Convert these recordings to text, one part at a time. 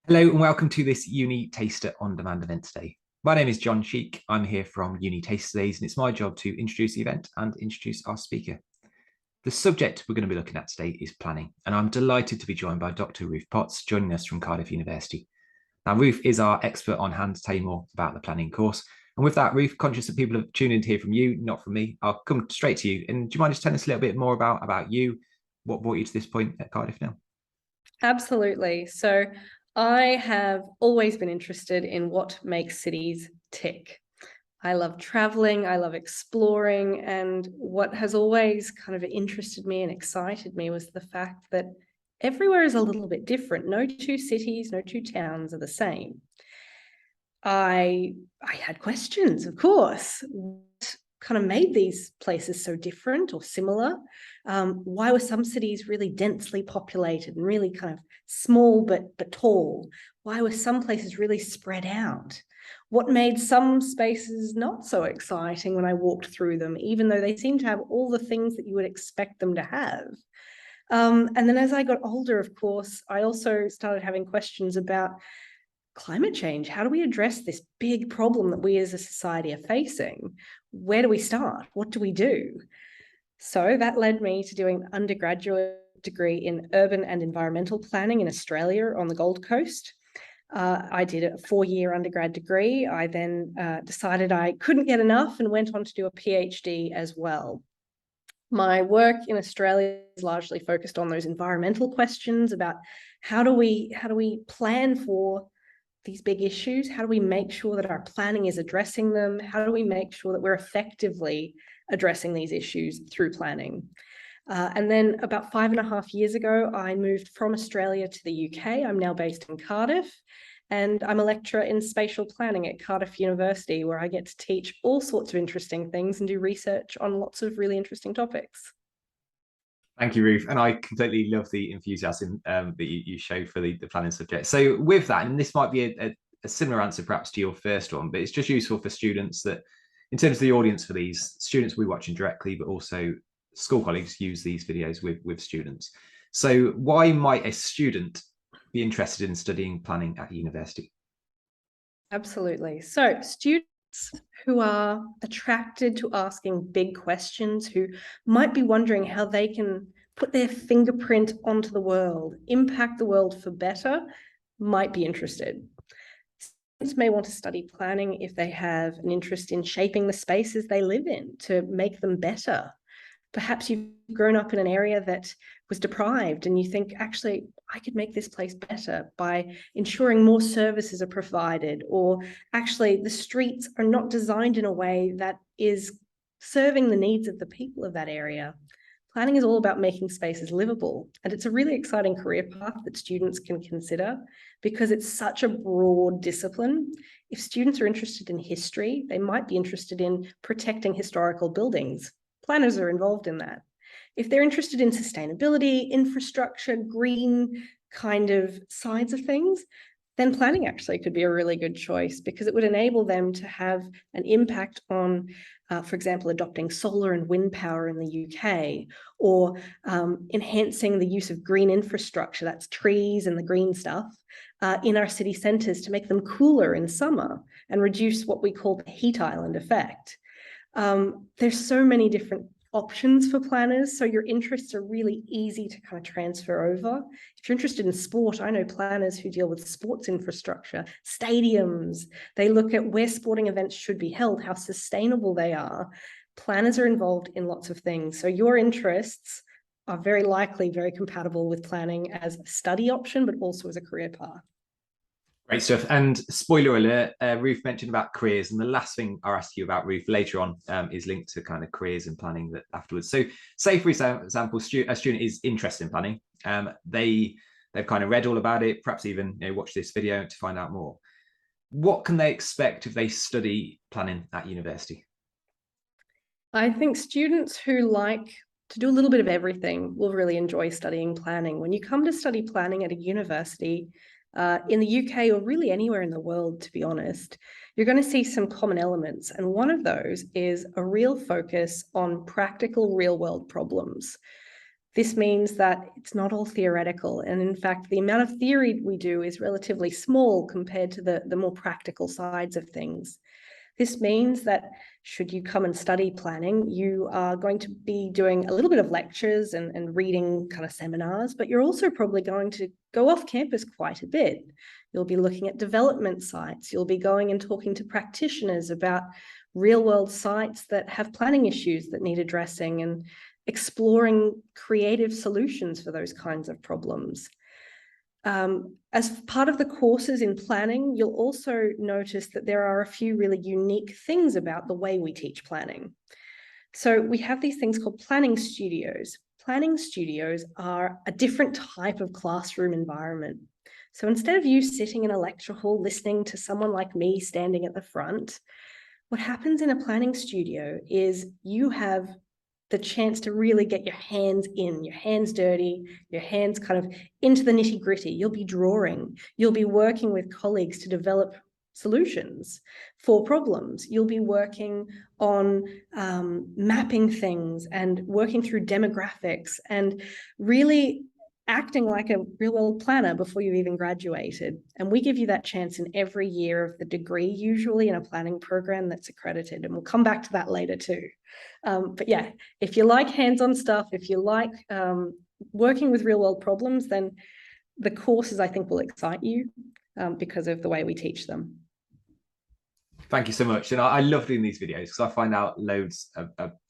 Hello and welcome to this UniTaster On Demand event today. My name is John Sheik. I'm here from UniTasterDays and it's my job to introduce the event and introduce our speaker. The subject we're going to be looking at today is planning, and I'm delighted to be joined by Dr. Ruth Potts, joining us from Cardiff University. Now, Ruth is our expert on hand to tell you more about the planning course. And with that, Ruth, conscious that people have tuned in to hear from you, not from me, I'll come straight to you. And do you mind just telling us a little bit more about you, what brought you to this point at Cardiff now? Absolutely. So I have always been interested in what makes cities tick. I love traveling, I love exploring, and what has always kind of interested me and excited me was the fact that everywhere is a little bit different. No two cities, no two towns are the same. I had questions, of course. What kind of made these places so different or similar? Why were some cities really densely populated and really kind of small but tall? Why were some places really spread out? What made some spaces not so exciting when I walked through them, even though they seemed to have all the things that you would expect them to have? And then as I got older, of course, I also started having questions about climate change. How do we address this big problem that we as a society are facing? Where do we start? What do we do? So that led me to doing an undergraduate degree in urban and environmental planning in Australia on the Gold Coast. I did a 4-year undergrad degree. I then decided I couldn't get enough and went on to do a PhD as well. My work in Australia is largely focused on those environmental questions about how do we plan for these big issues? How do we make sure that our planning is addressing them? How do we make sure that we're effectively addressing these issues through planning? And then about 5.5 years ago, I moved from Australia to the UK. I'm now based in Cardiff, and I'm a lecturer in spatial planning at Cardiff University, where I get to teach all sorts of interesting things and do research on lots of really interesting topics. Thank you, Ruth. And I completely love the enthusiasm that you show for the planning subject. So with that, and this might be a similar answer perhaps to your first one, but it's just useful for students that in terms of the audience for these, students will be watching directly, but also school colleagues use these videos with students. So why might a student be interested in studying planning at university? Absolutely. So students who are attracted to asking big questions, who might be wondering how they can put their fingerprint onto the world, impact the world for better, might be interested. Students may want to study planning if they have an interest in shaping the spaces they live in to make them better. Perhaps you've grown up in an area that was deprived and you think, actually, I could make this place better by ensuring more services are provided, or actually the streets are not designed in a way that is serving the needs of the people of that area. Planning is all about making spaces livable, and it's a really exciting career path that students can consider because it's such a broad discipline. If students are interested in history, they might be interested in protecting historical buildings. Planners are involved in that. If they're interested in sustainability, infrastructure, green kind of sides of things, then planning actually could be a really good choice because it would enable them to have an impact on, for example, adopting solar and wind power in the UK, or enhancing the use of green infrastructure, that's trees and the green stuff, in our city centres to make them cooler in summer and reduce what we call the heat island effect. There's so many different options for planners, so your interests are really easy to kind of transfer over. If you're interested in sport, I know planners who deal with sports infrastructure, stadiums. They look at where sporting events should be held, how sustainable they are. Planners are involved in lots of things, so your interests are very likely very compatible with planning as a study option, but also as a career path. Great stuff. And spoiler alert, Ruth mentioned about careers, and the last thing I'll ask you about, Ruth, later on is linked to kind of careers and planning that afterwards. So say, for example, a student is interested in planning. They've kind of read all about it, perhaps even watch this video to find out more. What can they expect if they study planning at university? I think students who like to do a little bit of everything will really enjoy studying planning. When you come to study planning at a university, in the UK or really anywhere in the world, to be honest, you're going to see some common elements. And one of those is a real focus on practical real world problems. This means that it's not all theoretical. And in fact, the amount of theory we do is relatively small compared to the more practical sides of things. This means that should you come and study planning, you are going to be doing a little bit of lectures and reading kind of seminars, but you're also probably going to go off campus quite a bit. You'll be looking at development sites. You'll be going and talking to practitioners about real world sites that have planning issues that need addressing and exploring creative solutions for those kinds of problems. As part of the courses in planning, you'll also notice that there are a few really unique things about the way we teach planning. So we have these things called planning studios. Planning studios are a different type of classroom environment. So instead of you sitting in a lecture hall listening to someone like me standing at the front, what happens in a planning studio is you have the chance to really get your hands in, your hands dirty, your hands kind of into the nitty gritty. You'll be drawing, you'll be working with colleagues to develop solutions for problems. You'll be working on mapping things and working through demographics and really acting like a real world planner before you've even graduated. And we give you that chance in every year of the degree, usually in a planning program that's accredited. And we'll come back to that later too. But yeah, if you like hands-on stuff, if you like working with real world problems, then the courses I think will excite you because of the way we teach them. Thank you so much. And I love doing these videos because I find out loads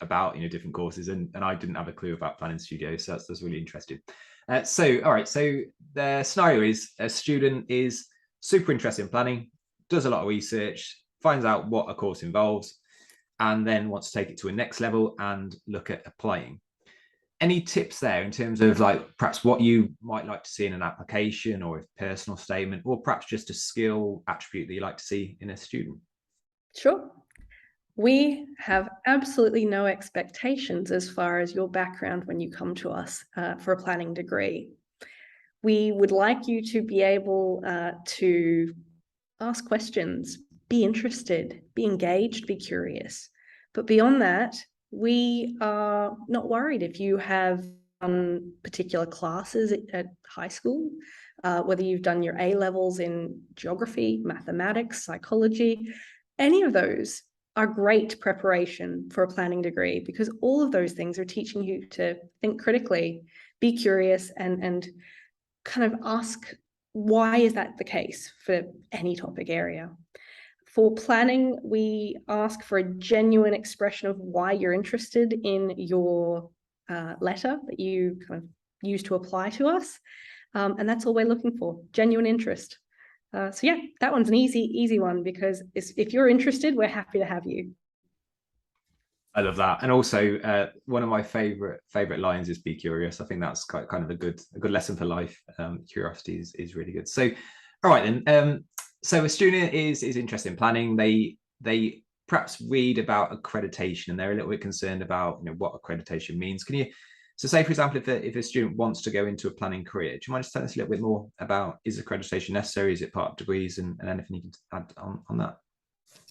about different courses, and I didn't have a clue about planning studios, so that's really interesting. All right, so the scenario is a student is super interested in planning, does a lot of research, finds out what a course involves, and then wants to take it to a next level and look at applying. Any tips there in terms of perhaps what you might like to see in an application or a personal statement, or perhaps just a skill attribute that you like to see in a student? Sure. We have absolutely no expectations as far as your background when you come to us for a planning degree. We would like you to be able to ask questions, be interested, be engaged, be curious. But beyond that, we are not worried if you have done particular classes at high school, whether you've done your A-levels in geography, mathematics, psychology. Any of those are great preparation for a planning degree, because all of those things are teaching you to think critically, be curious, and kind of ask, why is that the case for any topic area? For planning, we ask for a genuine expression of why you're interested in your letter that you kind of use to apply to us. And that's all we're looking for, genuine interest. So yeah, that one's an easy one, because if you're interested, we're happy to have you. I love that. And also one of my favorite lines is be curious. I think that's kind of a good lesson for life. Curiosity is really good. So all right then, so a student is interested in planning. They perhaps read about accreditation and they're a little bit concerned about what accreditation means. So say, for example, if a student wants to go into a planning career, do you mind just telling us a little bit more about, is accreditation necessary? Is it part of degrees, and anything you can add on that?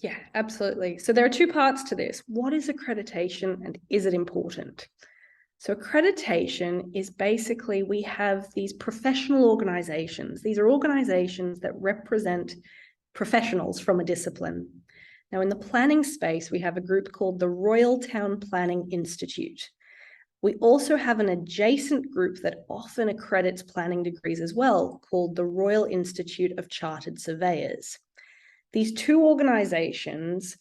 Yeah, absolutely. So there are two parts to this. What is accreditation and is it important? So accreditation is basically, we have these professional organizations. These are organizations that represent professionals from a discipline. Now, in the planning space, we have a group called the Royal Town Planning Institute. We also have an adjacent group that often accredits planning degrees as well, called the Royal Institute of Chartered Surveyors. These two organizations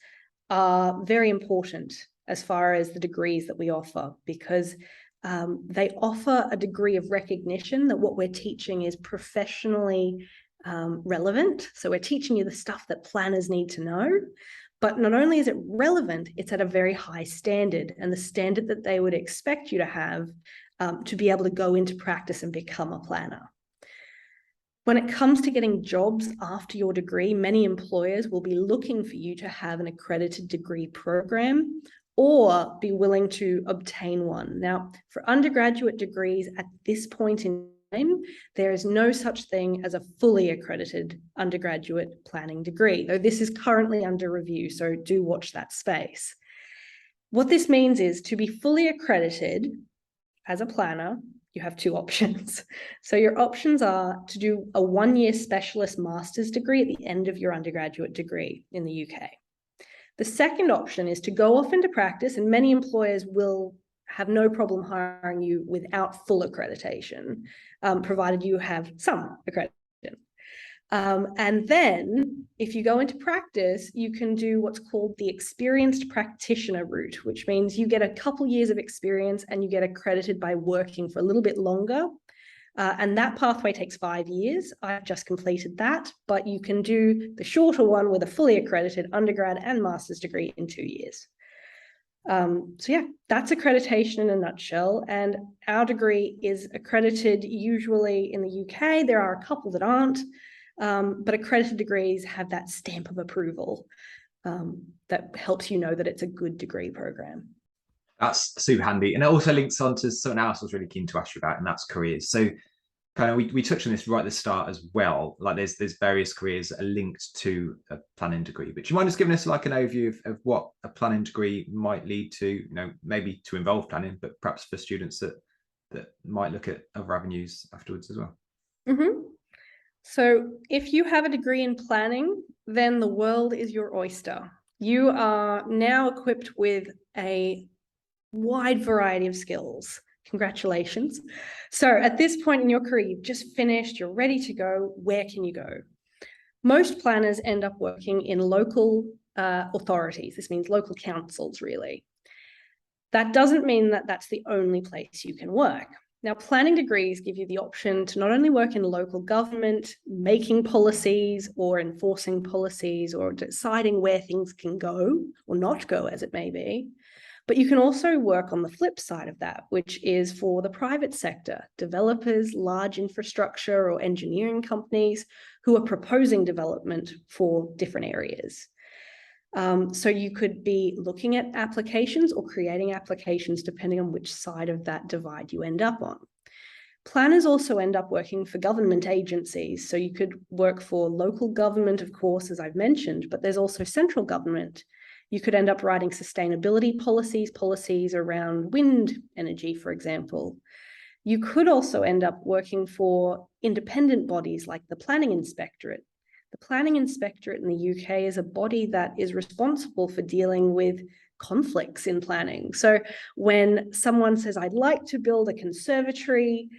are very important as far as the degrees that we offer, because they offer a degree of recognition that what we're teaching is professionally relevant. So we're teaching you the stuff that planners need to know. But not only is it relevant, it's at a very high standard, and the standard that they would expect you to have to be able to go into practice and become a planner. When it comes to getting jobs after your degree, many employers will be looking for you to have an accredited degree program or be willing to obtain one. Now, for undergraduate degrees at this point in time, there is no such thing as a fully accredited undergraduate planning degree, though this is currently under review, so do watch that space. What this means is, to be fully accredited, as a planner, you have two options. So your options are to do a 1-year specialist master's degree at the end of your undergraduate degree in the UK. The second option is to go off into practice, and many employers will have no problem hiring you without full accreditation, provided you have some accreditation. And then if you go into practice, you can do what's called the experienced practitioner route, which means you get a couple years of experience and you get accredited by working for a little bit longer. And that pathway takes 5 years. I've just completed that, but you can do the shorter one with a fully accredited undergrad and master's degree in 2 years. So yeah, that's accreditation in a nutshell. And our degree is accredited usually in the UK. There are a couple that aren't, but accredited degrees have that stamp of approval that helps you know that it's a good degree program. That's super handy. And it also links on to something else I was really keen to ask you about, and that's careers. So kind of we touched on this right at the start as well. Like there's various careers that are linked to a planning degree. But do you mind just giving us like an overview of what a planning degree might lead to, you know, maybe to involve planning, but perhaps for students that might look at other avenues afterwards as well? Mm-hmm. So if you have a degree in planning, then the world is your oyster. You are now equipped with a wide variety of skills. Congratulations. So at this point in your career, you've just finished, you're ready to go. Where can you go? Most planners end up working in local authorities. This means local councils, really. That doesn't mean that that's the only place you can work. Now, planning degrees give you the option to not only work in local government, making policies or enforcing policies or deciding where things can go or not go, as it may be, but you can also work on the flip side of that, which is for the private sector, developers, large infrastructure or engineering companies who are proposing development for different areas. So you could be looking at applications or creating applications depending on which side of that divide you end up on. Planners also end up working for government agencies. So you could work for local government, of course, as I've mentioned, but there's also central government. You could end up writing sustainability policies around wind energy, for example. You could also end up working for independent bodies like the Planning Inspectorate. The Planning Inspectorate in the UK is a body that is responsible for dealing with conflicts in planning. So when someone says, I'd like to build a conservatory,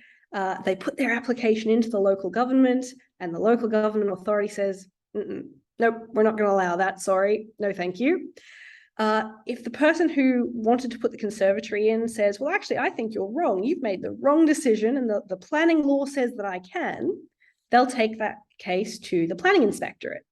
they put their application into the local government and the local government authority says, nope, we're not going to allow that. Sorry, no, thank you. If the person who wanted to put the conservatory in says, well, actually, I think you're wrong. You've made the wrong decision and the planning law says that I can, they'll take that case to the Planning Inspectorate.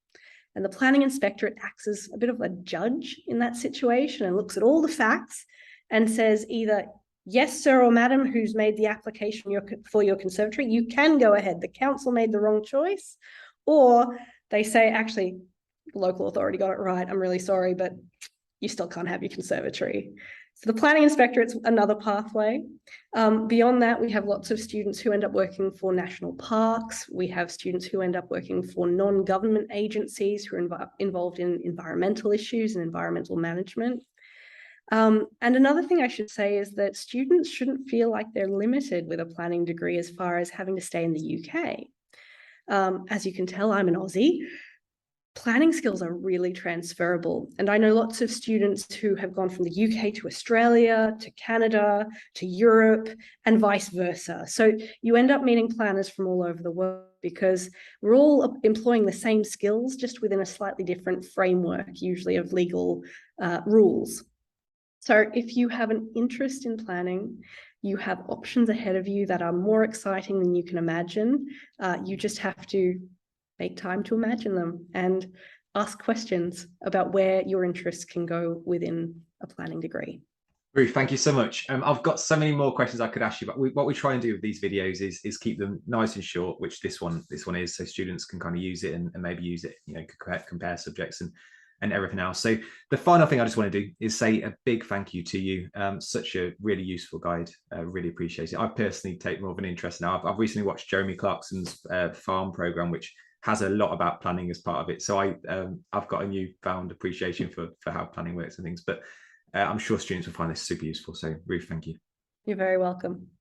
And the Planning Inspectorate acts as a bit of a judge in that situation and looks at all the facts and says either, yes, sir or madam, who's made the application for your conservatory, you can go ahead. The council made the wrong choice. Or they say, actually, the local authority got it right. I'm really sorry, but you still can't have your conservatory. So the Planning Inspectorate's another pathway. Beyond that, we have lots of students who end up working for national parks. We have students who end up working for non-government agencies who are involved in environmental issues and environmental management. And another thing I should say is that students shouldn't feel like they're limited with a planning degree as far as having to stay in the UK. As you can tell, I'm an Aussie. Planning skills are really transferable. And I know lots of students who have gone from the UK to Australia, to Canada, to Europe, and vice versa. So you end up meeting planners from all over the world because we're all employing the same skills, just within a slightly different framework, usually of legal rules. So if you have an interest in planning, you have options ahead of you that are more exciting than you can imagine. You just have to make time to imagine them and ask questions about where your interests can go within a planning degree. Ruth, thank you so much. I've got so many more questions I could ask you, but what we try and do with these videos is keep them nice and short, which this one is, so students can kind of use it and maybe use it, you know, compare subjects and everything else. So the final thing I just want to do is say a big thank you to you. Such a really useful guide. Really appreciate it. I personally take more of an interest now. I've recently watched Jeremy Clarkson's farm program, which has a lot about planning as part of it. So I've got a newfound appreciation for how planning works and things, but I'm sure students will find this super useful. So Ruth, thank you. You're very welcome.